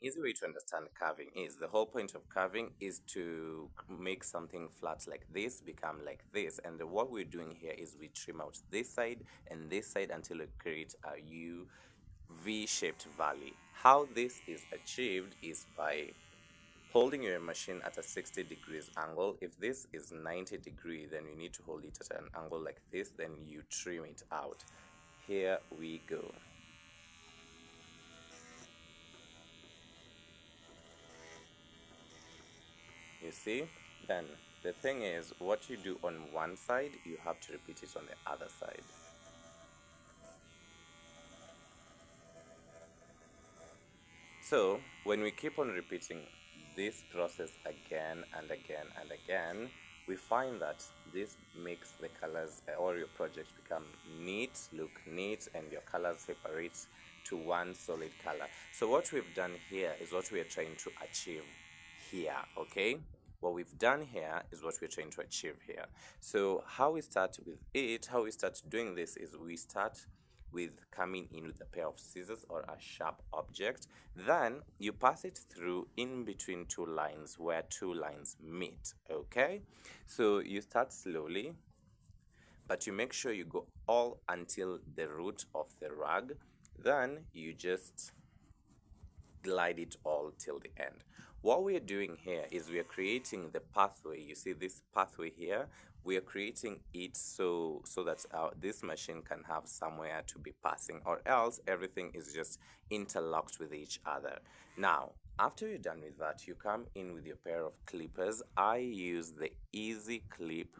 easy way to understand carving is, the whole point of carving is to make something flat like this become like this. And what we're doing here is we trim out this side and this side until we create a U V-shaped valley. How this is achieved is by holding your machine at a 60 degrees angle. If this is 90 degree, then you need to hold it at an angle like this, then you trim it out. Here we go. You see? Then the thing is, what you do on one side, you have to repeat it on the other side. So when we keep on repeating this process again and again and again, we find that this makes the colors or your project become neat, look neat, and your colors separate to one solid color. So what we've done here is what we are trying to achieve here, okay? What we've done here is what we're trying to achieve here. So how we start with it, how we start doing this is we start with coming in with a pair of scissors or a sharp object. Then you pass it through in between two lines where two lines meet, okay? So you start slowly, but you make sure you go all until the root of the rag. Then you just glide it all till the end. What we are doing here is we are creating the pathway. You see this pathway here, we are creating it so that this machine can have somewhere to be passing, or else everything is just interlocked with each other. Now after you're done with that, you come in with your pair of clippers. I use the Easy Clip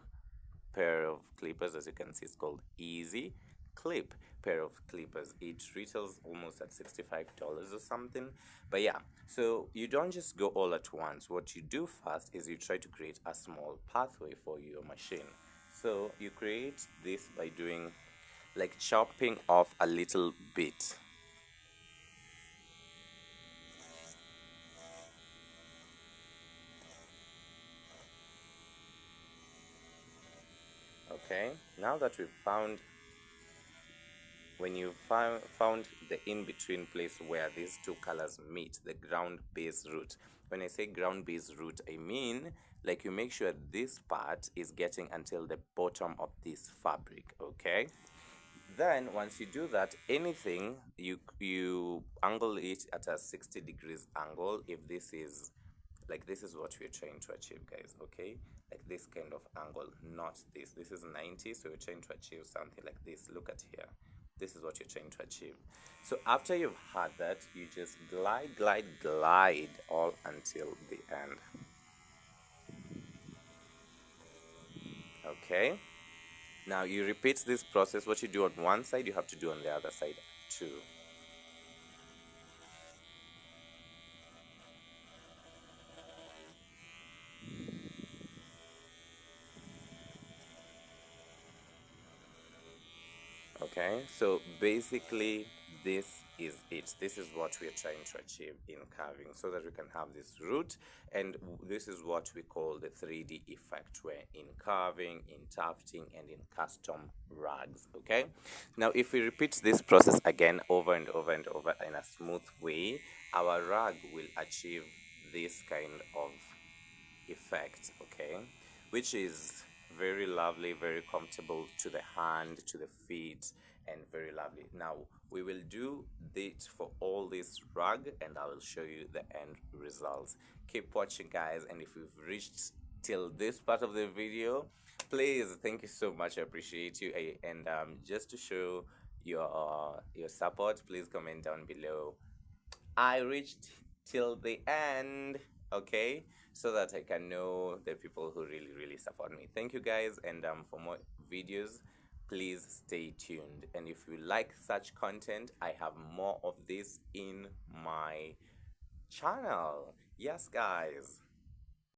pair of clippers. As you can see, it's called Easy Clip pair of clippers. It retails almost at $65 or something. But yeah, so you don't just go all at once. What you do first is you try to create a small pathway for your machine. So you create this by doing like chopping off a little bit. Okay, now that we've found, when you found the in-between place where these two colors meet, the ground base root. When I say ground base root, I mean like you make sure this part is getting until the bottom of this fabric, okay? Then once you do that, anything you angle it at a 60 degrees angle. If this is like, this is what we're trying to achieve, guys, okay? Like this kind of angle, not this is 90, so we're trying to achieve something like this. Look at here, this is what you're trying to achieve. So after you've had that, you just glide all until the end, okay? Now you repeat this process. What you do on one side, you have to do on the other side too. Okay, so basically this is it. This is what we are trying to achieve in carving, so that we can have this root. And this is what we call the 3D effect, where in carving, in tufting, and in custom rugs. Okay, now if we repeat this process again over and over and over in a smooth way, our rug will achieve this kind of effect, okay, which is very lovely, very comfortable to the hand, to the feet, and very lovely. Now we will do it for all this rug, and I will show you the end results. Keep watching, guys, and if you've reached till this part of the video, please, thank you so much. I appreciate you. And just to show your support, please comment down below, I reached till the end, okay, so that I can know the people who really support me. Thank you, guys, and for more videos, please stay tuned. And if you like such content, I have more of this in my channel. Yes, guys.